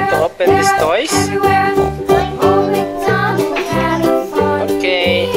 to open these toys? Okay.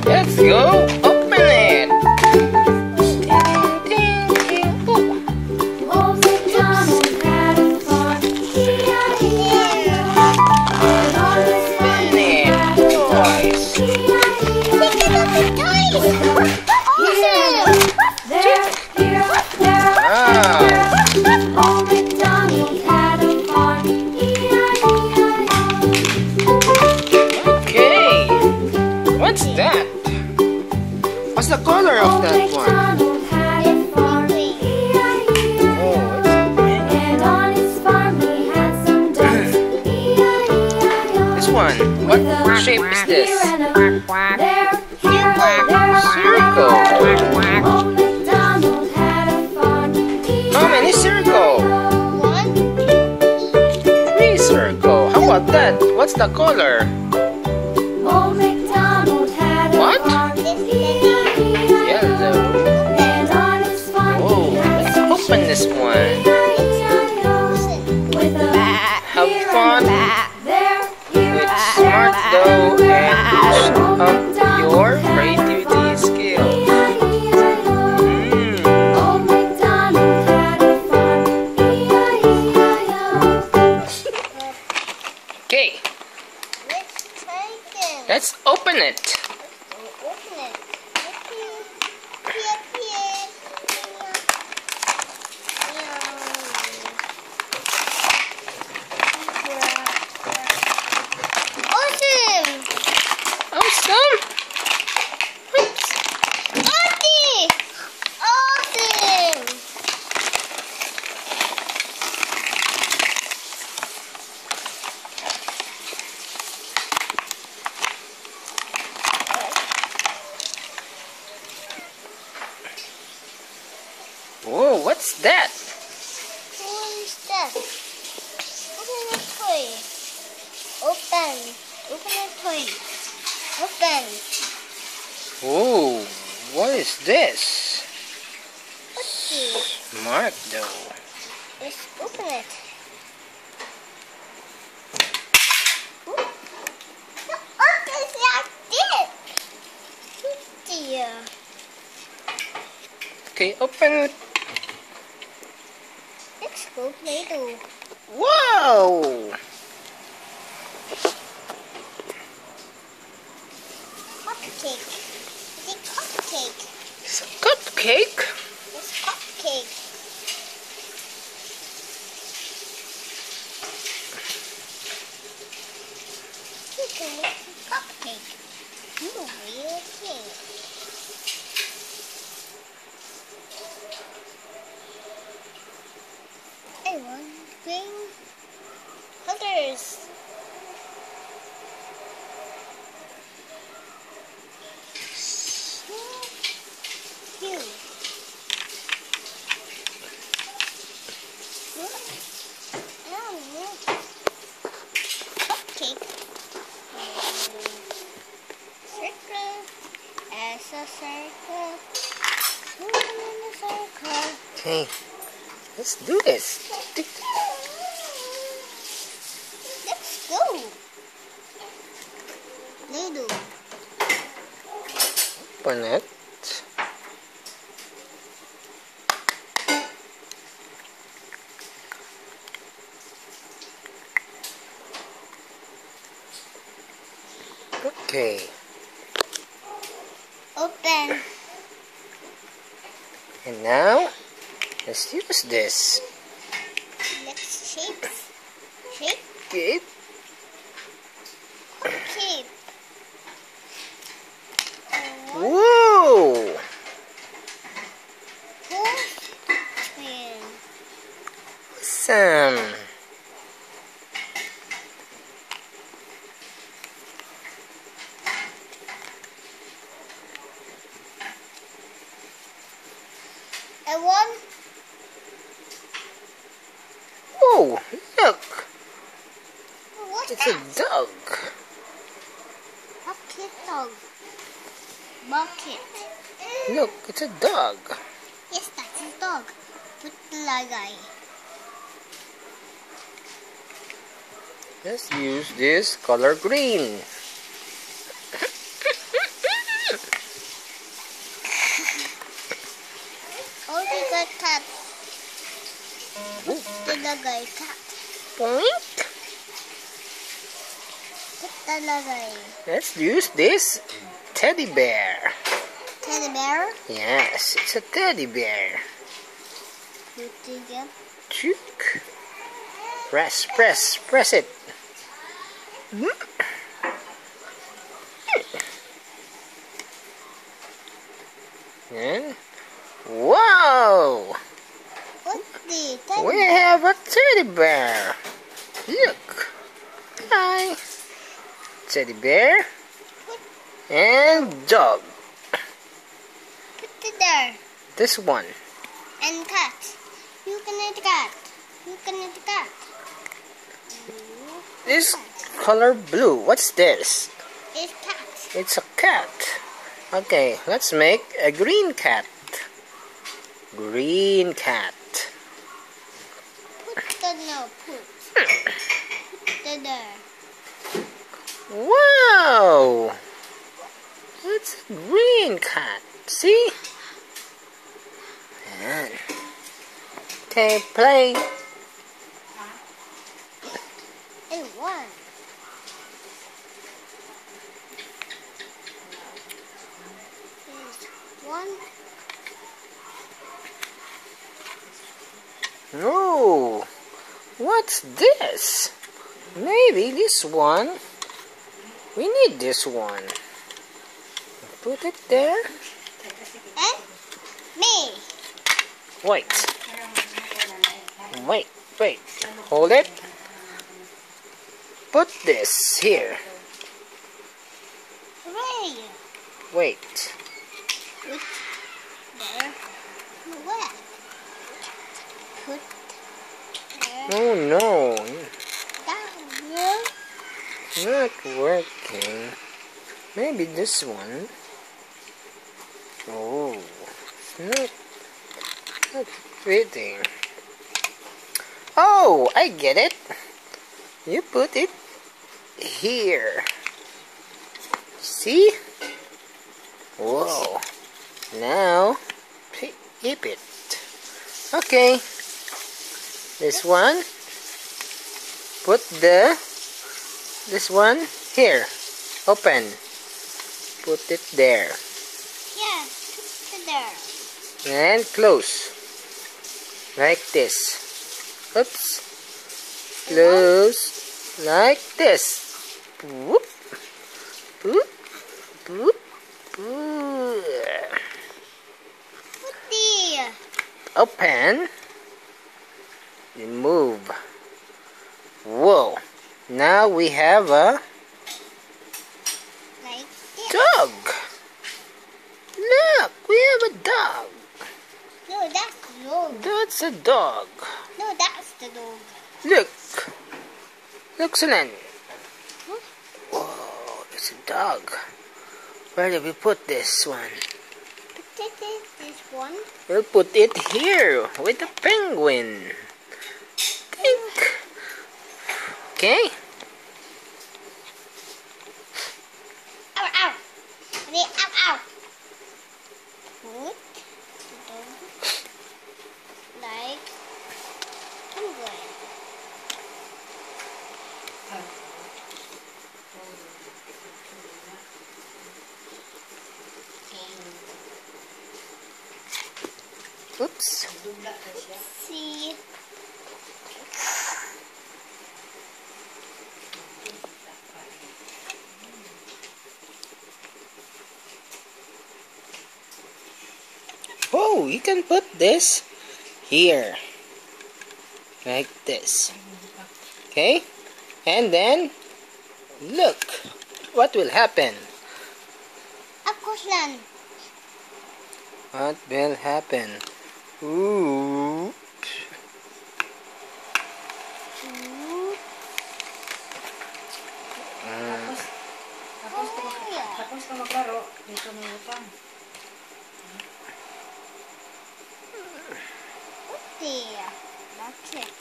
Let's go open it. What's that? What's the color of that one? This one. What shape is this? Circle. How many circle? 3 circle. How about that? What's the color? What? Yellow. Oh, let's open this one. Have fun with Smart Dough and push up your creativity skills. Okay, let's open it. Whoa, what's that? What is that? Open the toy. Open. Open the toy. Open. Whoa, what is this? What's this? Smart Dough. Let's open it. Open like this. Dear. Okay, open it. Let's go Play-Doh. Whoa! Cupcake. It's a cupcake. It's a cupcake? It's cupcake. You can make a cupcake. You real thing. I want green colors. Cute. Cupcake. Circle. As a circle. Moving in a circle. Okay, let's do this. Let's go. Play-Doh. Open it. Okay. Open. And now, let's use this. Let's shape. Shape. Okay. Shape. Whoa! Twin. Awesome. I want. Whoa! Look, What's it's a that? dog. Bucket dog. Bucket. Look, it's a dog. Yes, that's a dog. With the lag eye. Let's use this color green. Oh, we got cat. Talagay cat. Point. Talagay. Let's use this teddy bear. Teddy bear. Yes, it's a teddy bear. You dig it. Chook. Press it. And wow! What's the teddy We bear? have a teddy bear. Look. Hi. Teddy bear and dog. Put it there. This one. And cat. You can eat cat. You can eat cat. This color blue. What's this? It's cat. It's a cat. Okay, let's make a green cat. Green cat. Put the no. Put the there. Wow! It's a green cat. See? And okay, play. And one. Here's one. Oh, what's this? Maybe this one. We need this one. Put it there. And me. Wait. Wait. Hold it. Put this here. Ray. Wait. Put there. Where? Put there. Oh no. Down. Not working. Maybe this one. Oh, it's not fitting. Oh, I get it. You put it here. See? Whoa. Now, keep it. Okay. This one. Put this one here. Open. Put it there. Yeah, put it there. And close. Like this. Oops. Close. Like this. Whoop. Whoop. Whoop. Whoop. Put there. Open. Remove. Whoa. Now we have a Like this. dog. Look, we have a dog. No, that's the dog. That's a dog. No, that's the dog. Look. Excellent. Whoa, it's a dog. Where did we put this one? Put it in this one. We'll put it here with the penguin. Pink. Okay. Ow, ow. Ready, ow, ow. Put the dog like penguin. Oops. See. Oh, you can put this here. Like this. Okay? And then, look. What will happen? Akos lang. What will happen? Ooh. Tapos ka maglaro, dito na utang. There. That's it.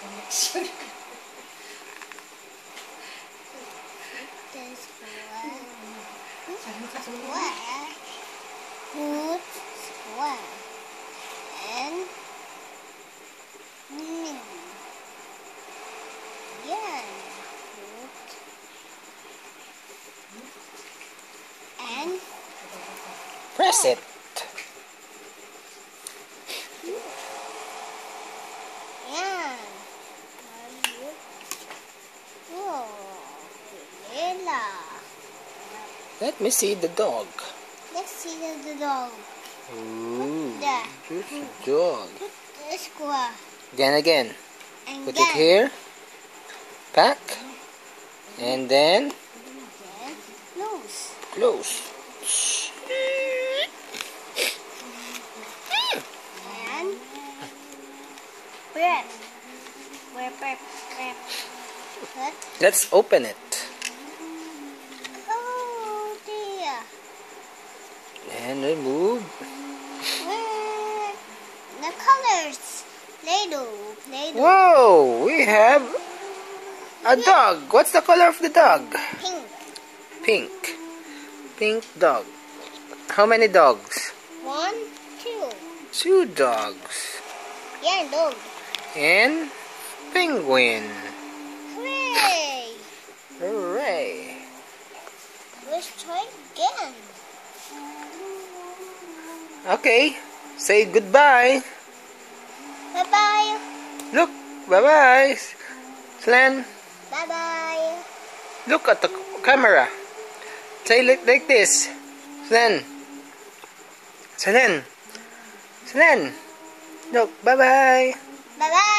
Connection. This square. Square. Good square. And yeah. Good. And Press it. yeah. Whoa. Gorilla. Let me see the dog. Let's see the dog. Ooh, There. there's a dog. Put the square. Again. And Put then, it here. Back. And then nose. close. And breath. Breath. Let's open it. Oh dear. And remove. The colors. Play-Doh. Play-Doh. Whoa, we have a dog. What's the color of the dog? Pink. Pink. Pink dog. How many dogs? 1, 2. 2 dogs. Yeah, dog. And penguin. Hooray. Hooray. Let's try again. Okay, say goodbye. Bye-bye. Look, bye-bye. Slen, Bye-bye. look at the camera. Say like this. Slen. Slen. Slen. Look, bye-bye. Bye-bye.